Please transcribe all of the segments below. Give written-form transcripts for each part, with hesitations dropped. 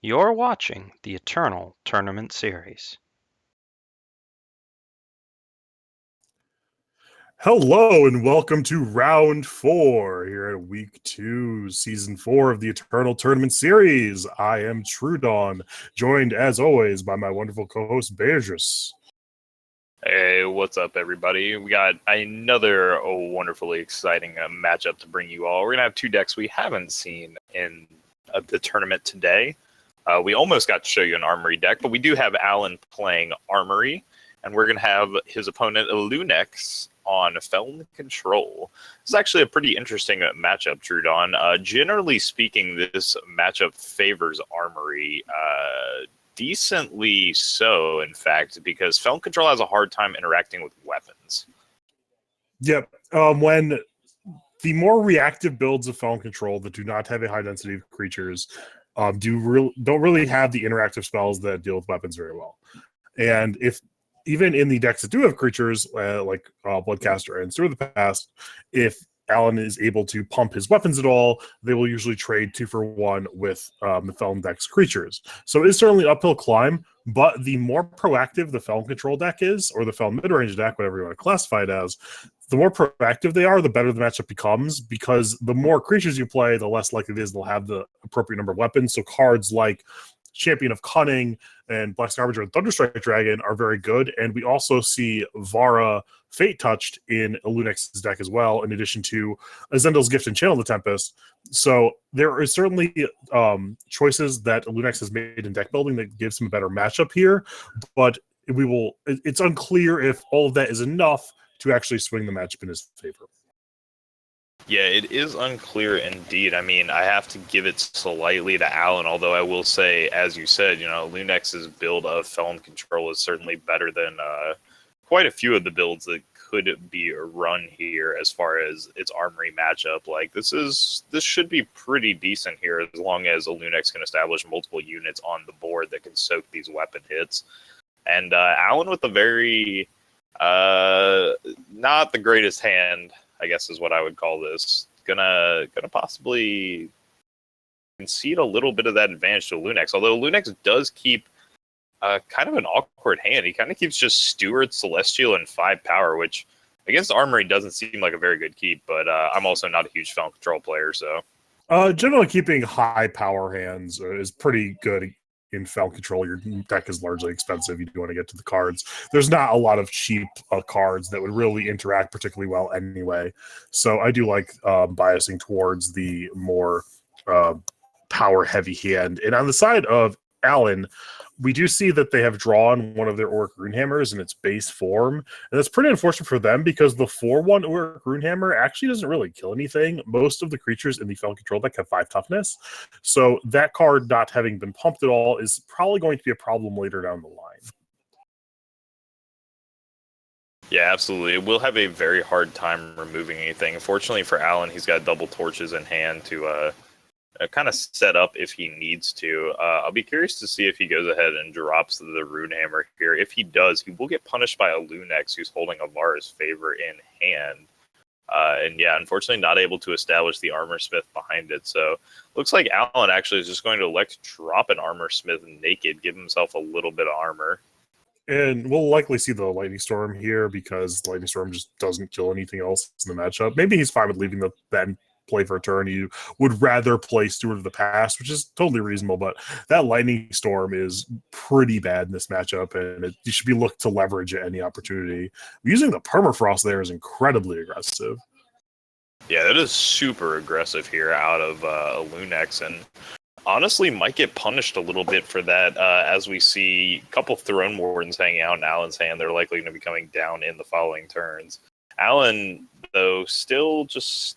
You're watching the Eternal Tournament Series. Hello and welcome to round 4 here at week 2, season 4 of the Eternal Tournament Series. I am Truedawn, joined as always by my wonderful co-host Bairdrus. Hey, what's up, everybody? We got another wonderfully exciting matchup to bring you all. We're going to have two decks we haven't seen in the tournament today. We almost got to show you an Armory deck, but we do have Alan playing Armory, and we're going to have his opponent Elunex on Felon Control. It's actually a pretty interesting matchup, Truedawn. Generally speaking, this matchup favors Armory decently so, in fact, because Felon Control has a hard time interacting with weapons. Yep. When the more reactive builds of Felon Control that do not have a high density of creatures don't really have the interactive spells that deal with weapons very well. And if even in the decks that do have creatures, like Bloodcaster and Steward of the Past, if Alan is able to pump his weapons at all, they will usually trade 2-for-1 with the Felon deck's creatures. So it is certainly an uphill climb, but the more proactive the Felon Control deck is, or the Felon mid-range deck, whatever you want to classify it as, the more proactive they are, the better the matchup becomes, because the more creatures you play, the less likely it is they'll have the appropriate number of weapons. So cards like Champion of Cunning and Black Scavenger and Thunderstrike Dragon are very good, and we also see Vara Fate Touched in Elunex's deck as well, in addition to Azendel's Gift and Channel the Tempest. So there is certainly choices that Elunex has made in deck building that gives him a better matchup here, but it's unclear if all of that is enough to actually swing the matchup in his favor. Yeah, it is unclear indeed. I mean, I have to give it slightly to Alan, although I will say, as you said, Lunex's build of Felon Control is certainly better than quite a few of the builds that could be run here as far as its Armory matchup. Like, this should be pretty decent here as long as Elunex can establish multiple units on the board that can soak these weapon hits. And Alan with a very not the greatest hand, I guess is what I would call this. Gonna possibly concede a little bit of that advantage to Elunex, although Elunex does keep kind of an awkward hand. He kind of keeps just Steward, Celestial, and 5 power, which against Armory doesn't seem like a very good keep, but I'm also not a huge Felon Control player, so. Generally keeping high power hands is pretty good in Felon Control. Your deck is largely expensive. You do want to get to the cards. There's not a lot of cheap cards that would really interact particularly well anyway. So I do like biasing towards the more power-heavy hand. And on the side of Alan, we do see that they have drawn one of their Auric Runehammers in its base form, and that's pretty unfortunate for them because the 4/1 Auric Runehammer actually doesn't really kill anything. Most of the creatures in the Felon Control deck have 5 toughness, so that card not having been pumped at all is probably going to be a problem later down the line. Yeah, absolutely. It will have a very hard time removing anything. Fortunately for Alan, he's got double torches in hand to kind of set up if he needs to. I'll be curious to see if he goes ahead and drops the Runehammer here. If he does, he will get punished by Elunex, who's holding Avara's Favor in hand. And yeah, unfortunately not able to establish the Armor Smith behind it. So looks like Alan actually is just going to elect to drop an Armor Smith naked, give himself a little bit of armor. And we'll likely see the Lightning Storm here because Lightning Storm just doesn't kill anything else in the matchup. Maybe he's fine with leaving that play for a turn. You would rather play Steward of the Past, which is totally reasonable, but that Lightning Storm is pretty bad in this matchup, and you should be looked to leverage at any opportunity. Using the Permafrost there is incredibly aggressive. Yeah, that is super aggressive here out of Elunex, and honestly might get punished a little bit for that, as we see a couple Throne Wardens hanging out in Alan's hand. They're likely going to be coming down in the following turns. Alan, though, still just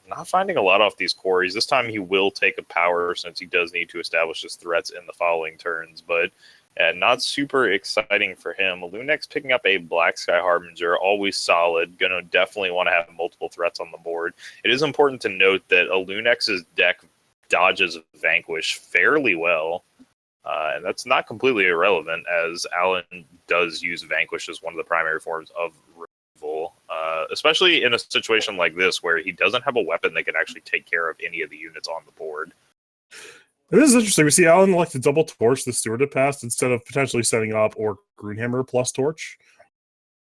not finding a lot off these quarries. This time he will take a power since he does need to establish his threats in the following turns, but not super exciting for him. Elunex picking up a Black Sky Harbinger, always solid. Gonna definitely want to have multiple threats on the board. It is important to note that Elunex's deck dodges Vanquish fairly well, and that's not completely irrelevant, as Alan does use Vanquish as one of the primary forms of removal, especially in a situation like this where he doesn't have a weapon that can actually take care of any of the units on the board. This is interesting. We see Alan like to double torch the Stewarded Past instead of potentially setting up Orc Runehammer plus torch.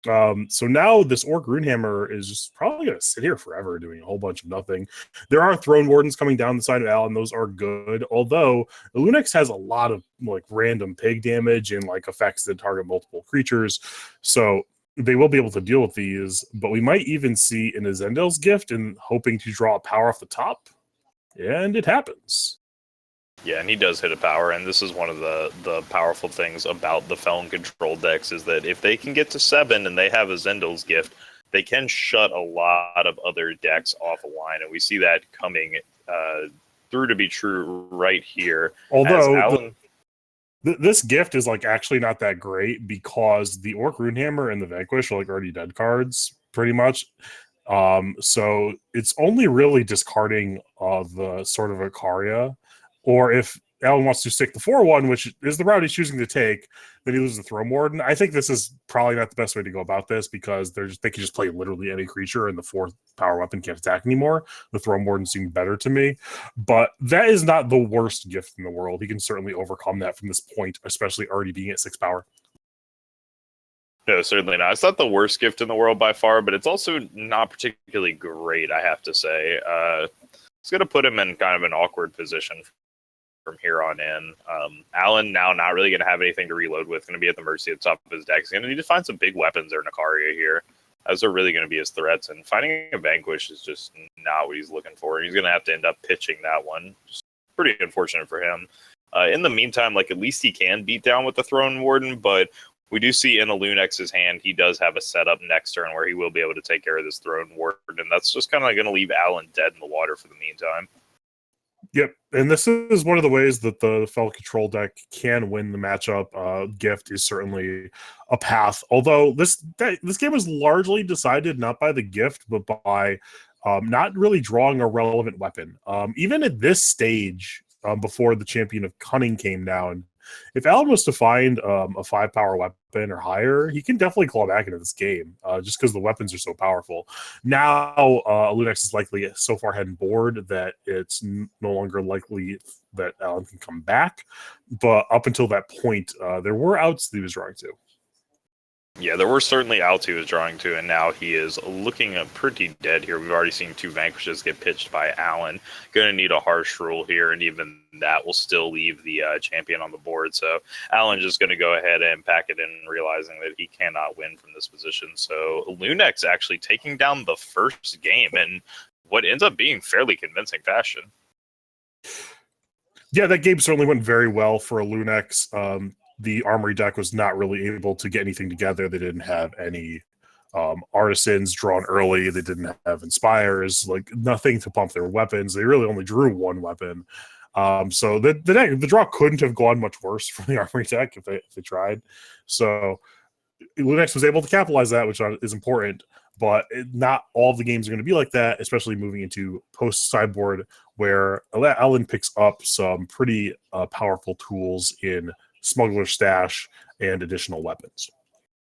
So now this Orc Runehammer is just probably going to sit here forever doing a whole bunch of nothing. There are Throne Wardens coming down the side of Alan. Those are good. Although Elunex has a lot of like random pig damage and like effects that target multiple creatures. So they will be able to deal with these. But we might even see an Azendel's Gift and hoping to draw a power off the top. And it happens. Yeah, and he does hit a power, and this is one of the powerful things about the Felon Control decks is that if they can get to 7 and they have a Zendel's Gift, they can shut a lot of other decks off a line, and we see that coming through to be true right here. Although this gift is like actually not that great because the Orc Runehammer and the Vanquish are like already dead cards, pretty much. So it's only really discarding the sort of Icaria. Or if Alan wants to stick the 4-1, which is the route he's choosing to take, then he loses the Throne Warden. I think this is probably not the best way to go about this because they can just play literally any creature and the 4th power weapon can't attack anymore. The Throne Warden seemed better to me. But that is not the worst gift in the world. He can certainly overcome that from this point, especially already being at 6 power. No, certainly not. It's not the worst gift in the world by far, but it's also not particularly great, I have to say. It's going to put him in kind of an awkward position from here on in. Alan now not really going to have anything to reload with, going to be at the mercy of the top of his deck. He's going to need to find some big weapons or Nicaria here. Those are really going to be his threats, and finding a Vanquish is just not what he's looking for. He's going to have to end up pitching that one. Just pretty unfortunate for him. In the meantime, like at least he can beat down with the Throne Warden, but we do see in Elunex's hand, he does have a setup next turn where he will be able to take care of this Throne Warden, and that's just kind of going to leave Alan dead in the water for the meantime. Yep, and this is one of the ways that the Felon Control deck can win the matchup. Gift is certainly a path, although this game was largely decided not by the gift, but by not really drawing a relevant weapon. Even at this stage, before the Champion of Cunning came down, if Alan was to find a 5 power weapon or higher, he can definitely claw back into this game just because the weapons are so powerful. Now, Elunex is likely so far ahead in board that it's no longer likely that Alan can come back. But up until that point, there were outs that he was drawing to. Yeah, there were certainly outs he was drawing to, and now he is looking pretty dead here. We've already seen 2 Vanquishes get pitched by Alan. Going to need a harsh rule here, and even that will still leave the champion on the board. So Alan just going to go ahead and pack it in, realizing that he cannot win from this position. So Elunex actually taking down the first game in what ends up being fairly convincing fashion. Yeah, that game certainly went very well for Elunex. The Armory deck was not really able to get anything together. They didn't have any artisans drawn early. They didn't have inspires, like nothing to pump their weapons. They really only drew 1 weapon. So the draw couldn't have gone much worse for the Armory deck if they tried. So Elunex was able to capitalize that, which is important. But not all the games are going to be like that, especially moving into post-sideboard, where Alan picks up some pretty powerful tools in Smuggler's Stash and additional weapons.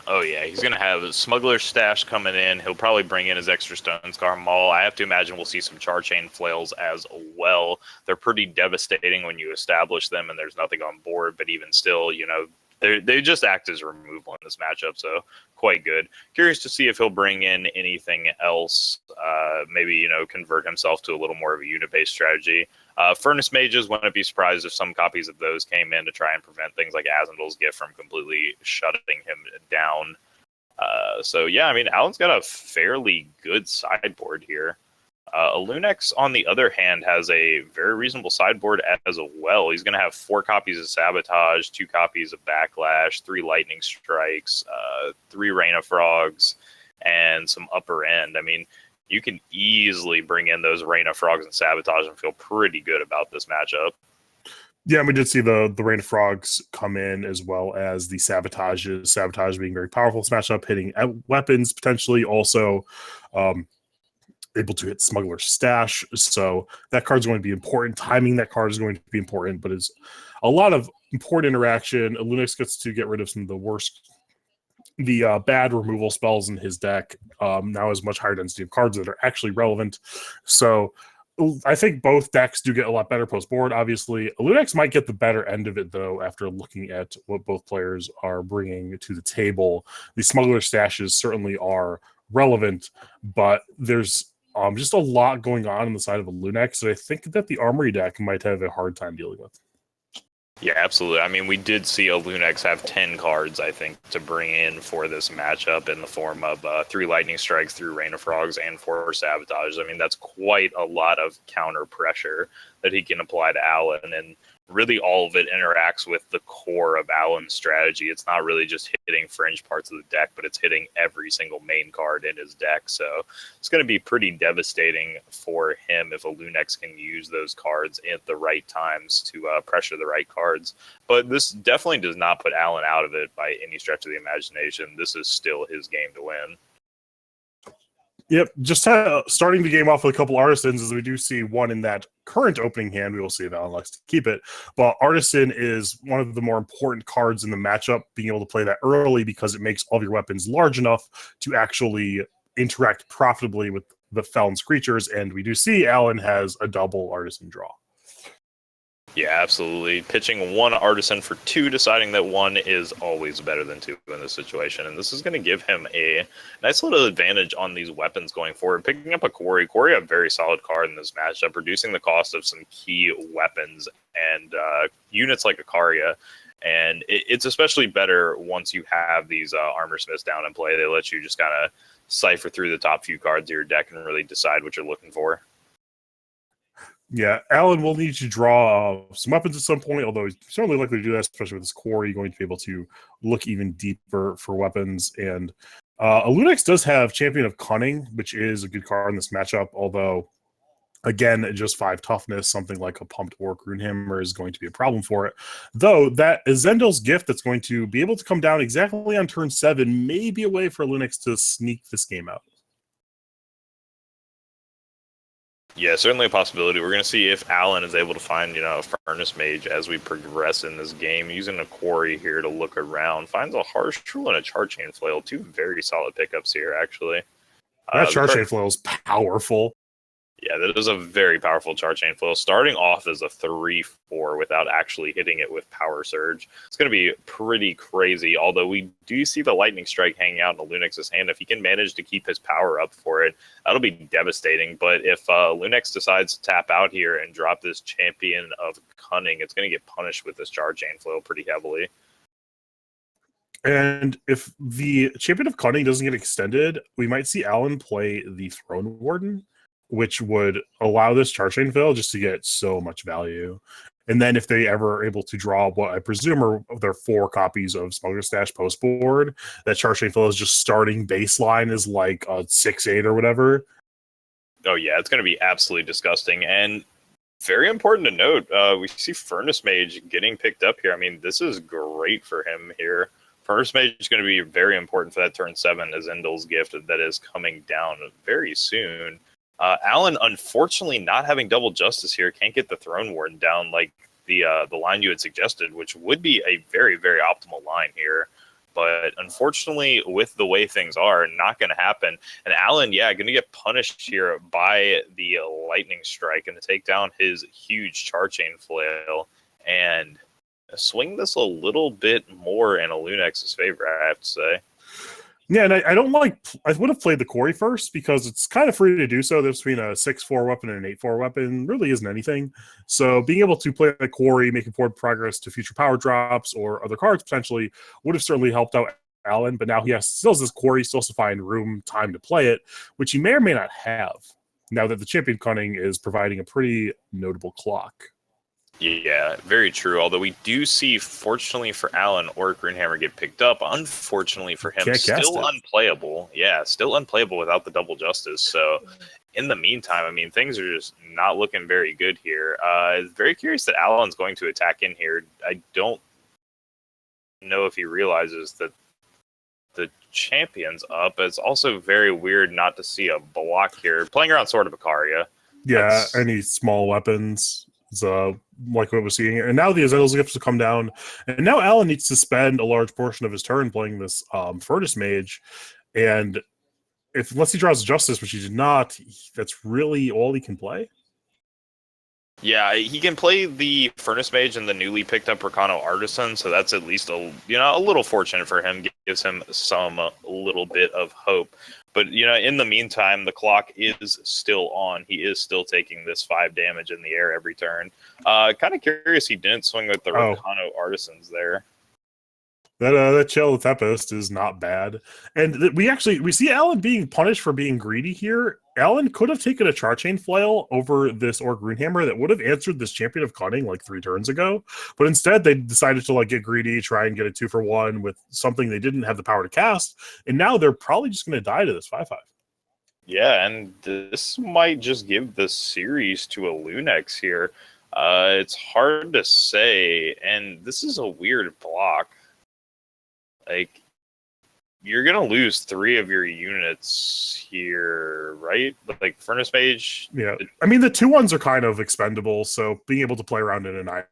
Oh yeah, he's going to have a Smuggler's Stash coming in. He'll probably bring in his extra Stonescar Maul. I have to imagine we'll see some Charchain Flails as well. They're pretty devastating when you establish them and there's nothing on board, but even still, you know, they just act as removal in this matchup, so quite good. Curious to see if he'll bring in anything else, maybe, you know, convert himself to a little more of a unit-based strategy. Furnace Mages, wouldn't be surprised if some copies of those came in to try and prevent things like Azendel's Gift from completely shutting him down. So yeah, I mean, Alan's got a fairly good sideboard here. Elunex, on the other hand, has a very reasonable sideboard as well. He's going to have 4 copies of Sabotage, 2 copies of Backlash, 3 Lightning Strikes, 3 Rain of Frogs, and some upper end. I mean, you can easily bring in those Rain of Frogs and Sabotage and feel pretty good about this matchup. Yeah, we did see the Rain of Frogs come in as well as the Sabotages. Sabotage being very powerful this matchup, hitting weapons potentially, also able to hit Smuggler's Stash. So that card's going to be important. Timing that card is going to be important, but it's a lot of important interaction. Elunex gets to get rid of some of the bad removal spells in his deck. Now has much higher density of cards that are actually relevant. So I think both decks do get a lot better post board. Obviously, Elunex might get the better end of it, though, after looking at what both players are bringing to the table. The smuggler stashes certainly are relevant, but there's just a lot going on the side of Elunex that I think that the Armory deck might have a hard time dealing with. Yeah, absolutely. I mean, we did see Elunex have 10 cards, I think, to bring in for this matchup in the form of 3 Lightning Strikes, 3 Rain of Frogs, and 4 Sabotage. I mean, that's quite a lot of counter pressure that he can apply to Alan, and really all of it interacts with the core of Alan's strategy. It's not really just hitting fringe parts of the deck, but it's hitting every single main card in his deck. So it's going to be pretty devastating for him if Elunex can use those cards at the right times to pressure the right cards. But this definitely does not put Alan out of it by any stretch of the imagination. This is still his game to win. Yep, just starting the game off with a couple Artisans, as we do see one in that current opening hand. We will see if Alan likes to keep it. But Artisan is one of the more important cards in the matchup, being able to play that early because it makes all of your weapons large enough to actually interact profitably with the Felon's creatures. And we do see Alan has a double Artisan draw. Yeah, absolutely. Pitching 1 Artisan for 2, deciding that 1 is always better than 2 in this situation. And this is going to give him a nice little advantage on these weapons going forward. Picking up a Quarry. Quarry, a very solid card in this matchup, reducing the cost of some key weapons and units like Ikaria. And it's especially better once you have these Armor Smiths down in play. They let you just kind of cipher through the top few cards of your deck and really decide what you're looking for. Yeah, Alan will need to draw some weapons at some point, although he's certainly likely to do that, especially with his Quarry. You're going to be able to look even deeper for weapons. And Elunex does have Champion of Cunning, which is a good card in this matchup, although, again, just 5 toughness, something like a Pumped Orc Runehammer is going to be a problem for it. Though, that Zendel's Gift that's going to be able to come down exactly on turn 7 may be a way for Elunex to sneak this game out. Yeah, certainly a possibility. We're going to see if Alan is able to find, a Furnace Mage as we progress in this game, using a Quarry here to look around. Finds a Harsh Rule and a Charchain Flail. 2 very solid pickups here, actually. That Charchain Flail is powerful. Yeah, that is a very powerful Charchain Flail. Starting off as a 3/4 without actually hitting it with Power Surge. It's going to be pretty crazy, although we do see the Lightning Strike hanging out in Elunex's hand. If he can manage to keep his power up for it, that'll be devastating. But if Elunex decides to tap out here and drop this Champion of Cunning, it's going to get punished with this Charchain Flail pretty heavily. And if the Champion of Cunning doesn't get extended, we might see Alan play the Throne Warden, which would allow this Charchain Flail just to get so much value. And then if they ever are able to draw what I presume are their 4 copies of Smuggler Stash post board, that Charchain Flail is just starting baseline is like a 6/8 or whatever. Oh yeah, it's going to be absolutely disgusting. And very important to note, we see Furnace Mage getting picked up here. I mean, this is great for him here. Furnace Mage is going to be very important for that turn 7 as Zendel's Gift that is coming down very soon. Alan, unfortunately, not having double justice here, can't get the Throne Warden down like the line you had suggested, which would be a very, very optimal line here. But unfortunately, with the way things are, not going to happen. And Alan, yeah, going to get punished here by the Lightning Strike and to take down his huge Charchain Flail and swing this a little bit more in Elunex's favor, I have to say. Yeah, and I don't like... I would have played the Quarry first because it's kind of free to do so. There's between a 6/4 weapon and an 8/4 weapon really isn't anything. So being able to play the Quarry, making forward progress to future power drops or other cards potentially would have certainly helped out Alan. But now he still has this Quarry, still has to find room, time to play it, which he may or may not have now that the Champion Cunning is providing a pretty notable clock. Yeah, very true. Although we do see, fortunately for Alan, Orc Runehammer get picked up. Unfortunately for him, still unplayable. Yeah, still unplayable without the double justice. So in the meantime, I mean, things are just not looking very good here. Very curious that Alan's going to attack in here. I don't know if he realizes that the champion's up. It's also very weird not to see a block here. Playing around Sword of Ikaria. Yeah, any small weapons. Like what we're seeing here. And now the Zendel's Gift to come down. And now Alan needs to spend a large portion of his turn playing this Furnace Mage. And unless he draws Justice, which he did not, that's really all he can play. Yeah, he can play the Furnace Mage and the newly picked up Recano Artisan, so that's at least a little fortunate for him. Gives him some little bit of hope. But in the meantime, the clock is still on. He is still taking this 5 damage in the air every turn. Kind of curious he didn't swing with the Recano Artisans there. That Chill the Tempest is not bad. And we see Alan being punished for being greedy here. Alan could have taken a Charchain Flail over this Orc Runehammer that would have answered this Champion of Cunning like 3 turns ago. But instead, they decided to get greedy, try and get a 2-for-1 with something they didn't have the power to cast. And now they're probably just going to die to this 5/5. Yeah, and this might just give the series to Elunex here. It's hard to say, and this is a weird block. Like, you're gonna lose 3 of your units here, right? Like Furnace Mage. Yeah, I mean the 2/1s are kind of expendable, so being able to play around an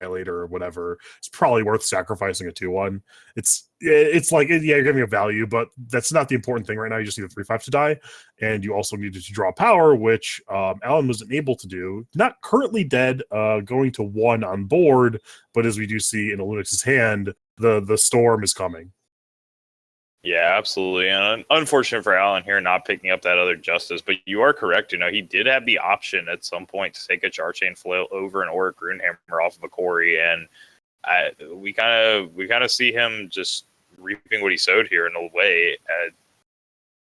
Annihilator or whatever, it's probably worth sacrificing a 2/1. It's like, yeah, you're getting a value, but that's not the important thing right now. You just need a 3/5 to die, and you also needed to draw power, which Alan wasn't able to do. Not currently dead, going to 1 on board, but as we do see in Elunex's hand, the storm is coming. Yeah, absolutely. And unfortunate for Alan here not picking up that other Justice, but you are correct. He did have the option at some point to take a Charchain Flail over an Auric Runehammer off of a Quarry, and we kind of see him just reaping what he sowed here in a way,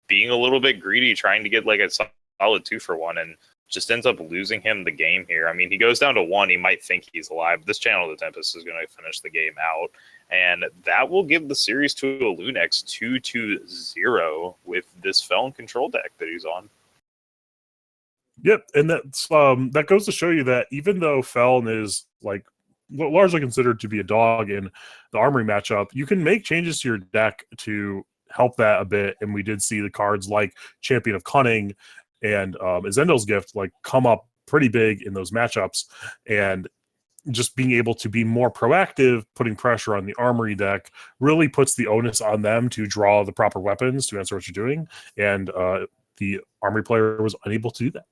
being a little bit greedy, trying to get like a solid 2-for-1, and just ends up losing him the game here. I mean, he goes down to 1. He might think he's alive. This Channel of the Tempest is going to finish the game out. And that will give the series to Elunex 2-0 with this Felon control deck that he's on. Yep, and that's that goes to show you that even though Felon is largely considered to be a dog in the Armory matchup, you can make changes to your deck to help that a bit. And we did see the cards like Champion of Cunning and Azendel's Gift come up pretty big in those matchups, and just being able to be more proactive, putting pressure on the Armory deck, really puts the onus on them to draw the proper weapons to answer what you're doing, and the Armory player was unable to do that.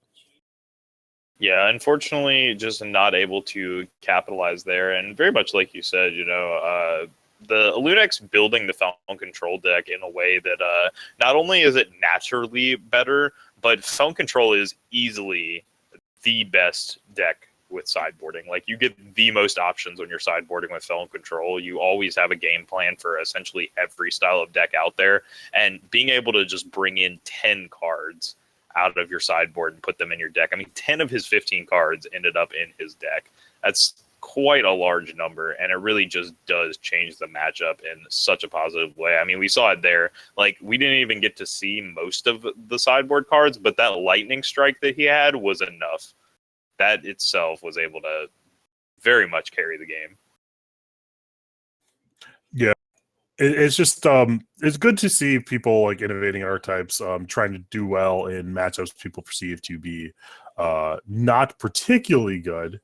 Yeah, unfortunately, just not able to capitalize there, and very much like you said, the Elunex building the Felon control deck in a way that not only is it naturally better, but Felon control is easily the best deck with sideboarding. Like, you get the most options when you're sideboarding with Felon control. You always have a game plan for essentially every style of deck out there, and being able to just bring in 10 cards out of your sideboard and put them in your deck. I mean, 10 of his 15 cards ended up in his deck. That's quite a large number, and it really just does change the matchup in such a positive way. I mean, we saw it there. Like, we didn't even get to see most of the sideboard cards, but that lightning strike that he had was enough. That itself was able to very much carry the game. Yeah, it's just it's good to see people innovating archetypes, trying to do well in matchups people perceive to be not particularly good.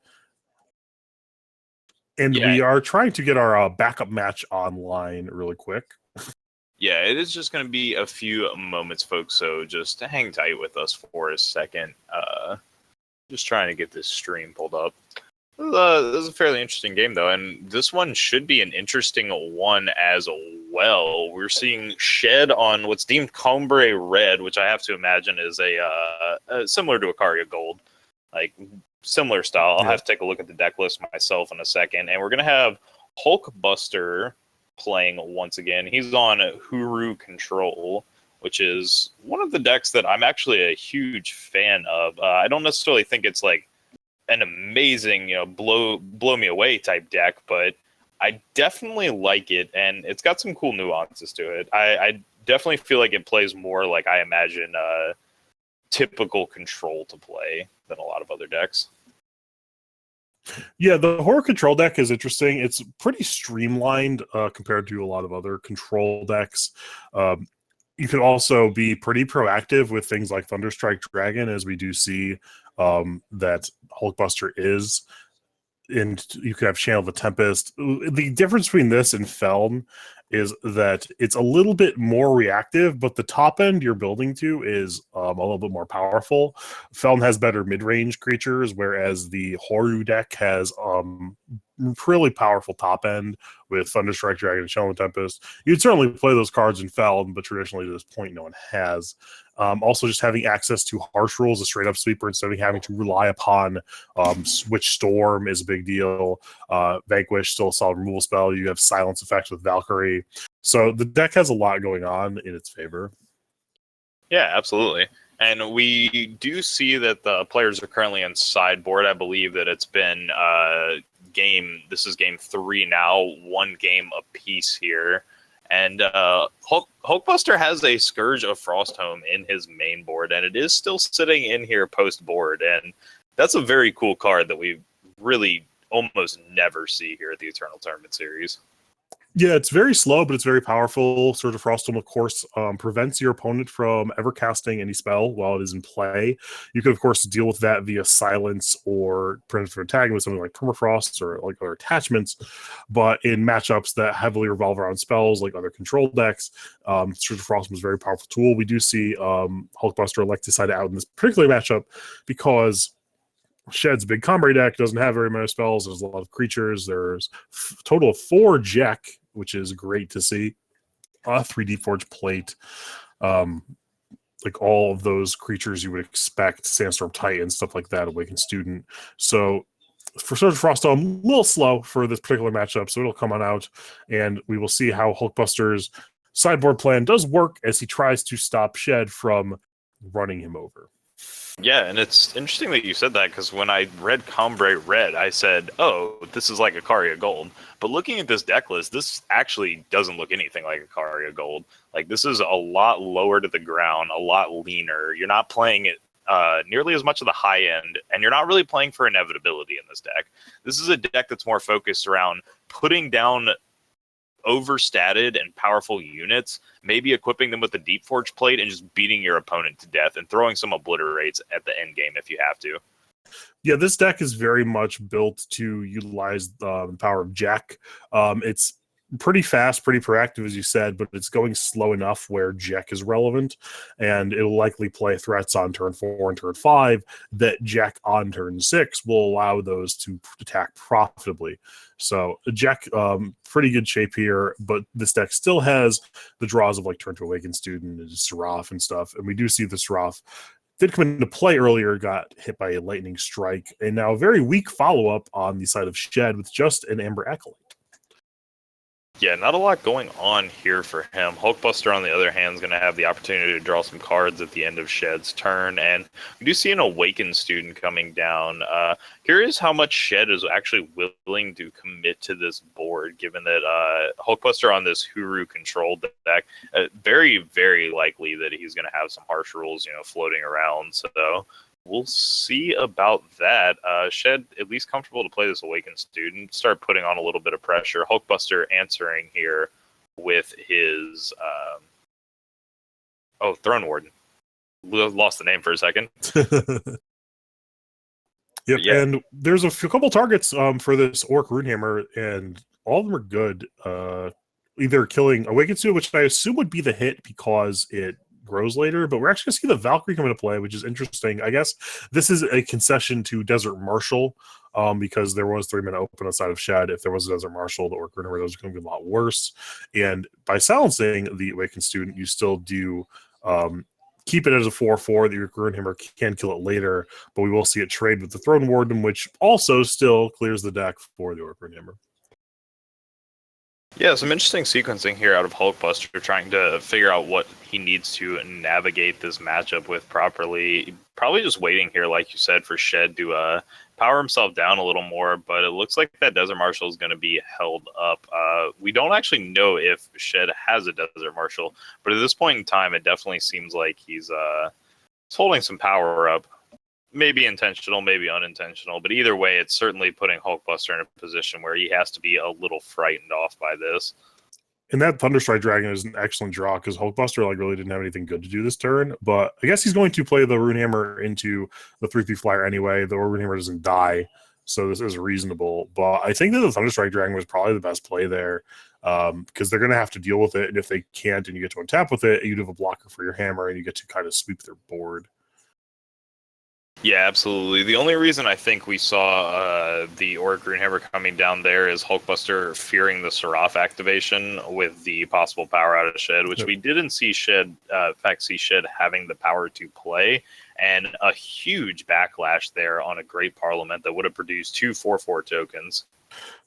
And we are trying to get our backup match online really quick. Yeah, it is just going to be a few moments, folks, so just hang tight with us for a second. Just trying to get this stream pulled up. This is a fairly interesting game, though, and this one should be an interesting one as well. We're seeing Shed on what's deemed Combre Red, which I have to imagine is a similar to Akaria Gold, similar style. I'll have to take a look at the deck list myself in a second, and we're going to have hulkbuster playing once again. He's on Huru Control, which is one of the decks that I'm actually a huge fan of. I don't necessarily think it's an amazing, blow me away type deck, but I definitely like it, and it's got some cool nuances to it. I definitely feel like it plays more like I imagine typical control to play than a lot of other decks. Yeah, the horror control deck is interesting. It's pretty streamlined compared to a lot of other control decks. You can also be pretty proactive with things like Thunderstrike Dragon, as we do see that hulkbuster is. And you could have Channel the Tempest. The difference between this and Feln is that it's a little bit more reactive, but the top end you're building to is a little bit more powerful. Feln has better mid-range creatures, whereas the Horu deck has really powerful top end with Thunderstrike Dragon and Shadow Tempest. You'd certainly play those cards in Feln, but traditionally to this point no one has. Also, just having access to harsh rules, a straight-up sweeper, instead of having to rely upon Switch Storm is a big deal. Vanquish, still a solid removal spell. You have Silence Effect with Valkyrie. So the deck has a lot going on in its favor. Yeah, absolutely. And we do see that the players are currently on sideboard. I believe that it's been this is game 3 now, 1 game apiece here. And hulkbuster has a Scourge of Frostholm in his main board, and it is still sitting in here post-board. And that's a very cool card that we really almost never see here at the Eternal Tournament Series. Yeah, it's very slow, but it's very powerful. Surge of Frostholm, of course, prevents your opponent from ever casting any spell while it is in play. You can, of course, deal with that via silence or prevent from attacking with something like Permafrost or like other attachments. But in matchups that heavily revolve around spells, like other control decks, Surge of Frostholm is a very powerful tool. We do see hulkbuster elect to side out in this particular matchup because Shed's big combo deck doesn't have very many spells. There's a lot of creatures. There's a total of 4 Jack, which is great to see. 3D Forge Plate. Like all of those creatures you would expect. Sandstorm Titan, stuff like that. Awakened Student. So for Surge of Frostholm, a little slow for this particular matchup. So it'll come on out. And we will see how hulkbuster's sideboard plan does work as he tries to stop Shed from running him over. Yeah, and it's interesting that you said that, because when I read Combrei Red, I said, oh, this is like Ikaria Gold. But looking at this deck list, this actually doesn't look anything like Ikaria Gold. Like, this is a lot lower to the ground, a lot leaner. You're not playing it nearly as much of the high end, and you're not really playing for inevitability in this deck. This is a deck that's more focused around putting down overstated and powerful units, maybe equipping them with the Deep Forge Plate and just beating your opponent to death and throwing some obliterates at the end game if you have to. Yeah, this deck is very much built to utilize the power of Jack. It's pretty fast, pretty proactive, as you said, but it's going slow enough where Jack is relevant, and it'll likely play threats on turn 4 and turn 5 that Jack on turn 6 will allow those to attack profitably. So Jack, pretty good shape here, but this deck still has the draws of like turn to Awakened Student and Seraph and stuff, and we do see the Seraph did come into play earlier, got hit by a lightning strike, and now a very weak follow-up on the side of Shed with just an Amber Acolyte. Yeah, not a lot going on here for him. hulkbuster, on the other hand, is going to have the opportunity to draw some cards at the end of Shed's turn, and we do see an Awakened Student coming down. Curious how much Shed is actually willing to commit to this board, given that hulkbuster on this Huru-controlled deck, very, very likely that he's going to have some harsh rules, floating around, so we'll see about that. Shed, at least comfortable to play this Awakened Student, start putting on a little bit of pressure. hulkbuster answering here with his Throne Warden. Lost the name for a second. Yep, yeah. And there's a couple targets for this Orc Runehammer, and all of them are good. Either killing Awakened Student, which I assume would be the hit because it grows later, but we're actually going to see the Valkyrie come into play, which is interesting. I guess this is a concession to Desert Marshal, because there was 3 mana open outside of Shed. If there was a Desert Marshal, the Orc Runehammer was going to be a lot worse. And by silencing the Awakened Student, you still do keep it as a 4/4 that your Runehammer can kill it later, but we will see it trade with the Throne Warden, which also still clears the deck for the Orc Runehammer. Yeah, some interesting sequencing here out of hulkbuster, trying to figure out what he needs to navigate this matchup with properly. Probably just waiting here, like you said, for Shed to power himself down a little more, but it looks like that Desert Marshal is going to be held up. We don't actually know if Shed has a Desert Marshal, but at this point in time, it definitely seems like he's holding some power up. Maybe intentional, maybe unintentional, but either way, it's certainly putting hulkbuster in a position where he has to be a little frightened off by this. And that Thunderstrike Dragon is an excellent draw because hulkbuster really didn't have anything good to do this turn. But I guess he's going to play the Runehammer into the 3/3 flyer anyway. The Runehammer doesn't die, so this is reasonable. But I think that the Thunderstrike Dragon was probably the best play there, because they're going to have to deal with it, and if they can't and you get to untap with it, you'd have a blocker for your hammer and you get to kind of sweep their board. Yeah, absolutely. The only reason I think we saw the Auric Runehammer coming down there is Hulkbuster fearing the Seraph activation with the possible power out of Shed, which we didn't see Shed, in fact, see Shed having the power to play, and a huge backlash there on a Great Parliament that would have produced 2 4/4 tokens.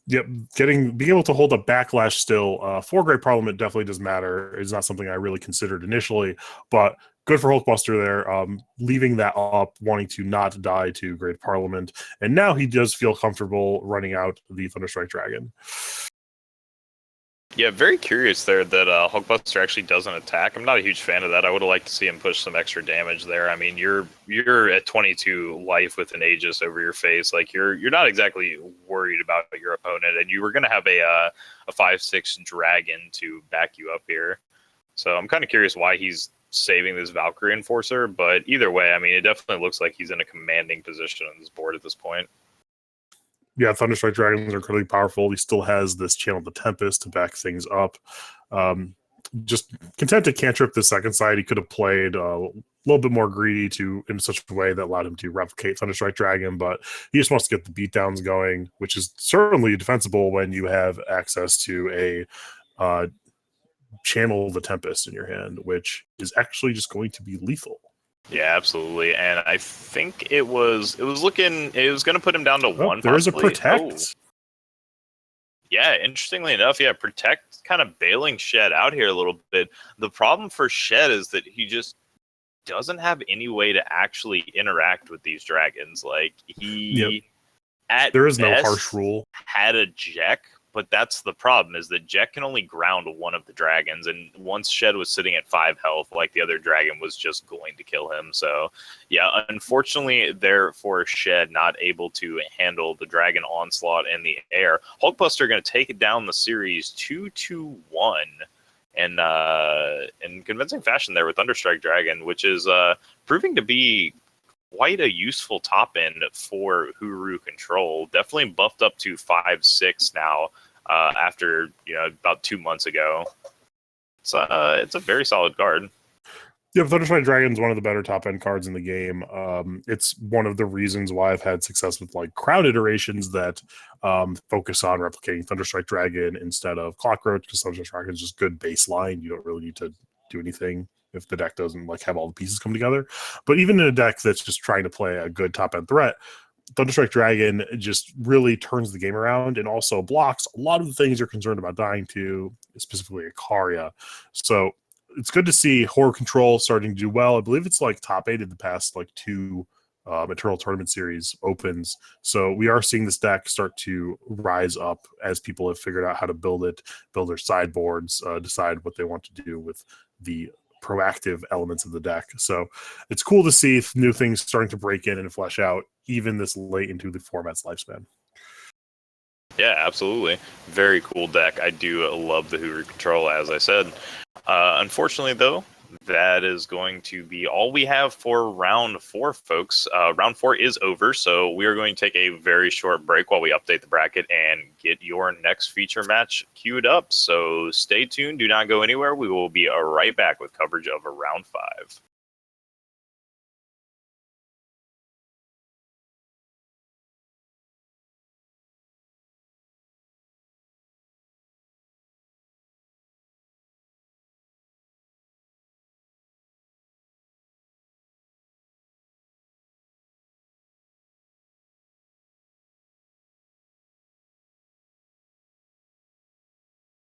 Yep, being able to hold a backlash still for Great Parliament definitely does matter. It's not something I really considered initially, but good for Hulkbuster there, leaving that up, wanting to not die to Great Parliament, and now he does feel comfortable running out the Thunderstrike Dragon. Yeah, very curious there that Hulkbuster actually doesn't attack. I'm not a huge fan of that. I would have liked to see him push some extra damage there. I mean, you're at 22 life with an Aegis over your face. Like you're not exactly worried about your opponent, and you were going to have a 5/6 dragon to back you up here. So I'm kind of curious why he's saving this Valkyrie Enforcer. But either way, I mean, it definitely looks like he's in a commanding position on this board at this point. Yeah, Thunderstrike Dragons are incredibly powerful. He still has this Channel the Tempest to back things up. Just content to cantrip the second side. He could have played a little bit more greedy in such a way that allowed him to replicate Thunderstrike Dragon, but he just wants to get the beatdowns going, which is certainly defensible when you have access to a Channel the Tempest in your hand, which is actually just going to be lethal. Yeah, absolutely. And I think it was going to put him down to 1. There is a possibly. Protect. Yeah, interestingly enough, Protect kind of bailing Shed out here a little bit. The problem for Shed is that he just doesn't have any way to actually interact with these dragons. Like there is no harsh rule. Had a Jack, but that's the problem, is that Jack can only ground one of the dragons, and once Shed was sitting at 5 health, like the other dragon was just going to kill him. So yeah, unfortunately therefore Shed not able to handle the dragon onslaught in the air. Hulkbuster going to take it down the series 2-1 and in convincing fashion there with Thunderstrike Dragon, which is proving to be quite a useful top end for Huru control. Definitely buffed up to 5/6 now after about 2 months ago. So it's a very solid card. Yeah, Thunderstrike Dragon is one of the better top end cards in the game. It's one of the reasons why I've had success with like crowd iterations that focus on replicating Thunderstrike Dragon instead of Clockroach, because Thunderstrike Dragon is just good baseline. You don't really need to do anything if the deck doesn't like have all the pieces come together. But even in a deck that's just trying to play a good top end threat, Thunderstrike Dragon just really turns the game around and also blocks a lot of the things you're concerned about dying to, specifically Ikaria. So it's good to see Horror Control starting to do well. I believe it's like top 8 in the past like 2 Eternal Tournament Series opens. So we are seeing this deck start to rise up as people have figured out how to build it, build their sideboards, decide what they want to do with the proactive elements of the deck. So it's cool to see new things starting to break in and flesh out even this late into the format's lifespan. Yeah, absolutely. Very cool deck. I do love the Huru control, as I said. Unfortunately, though, that is going to be all we have for round 4, folks. Round 4 is over, so we are going to take a very short break while we update the bracket and get your next feature match queued up. So stay tuned. Do not go anywhere. We will be right back with coverage of round 5.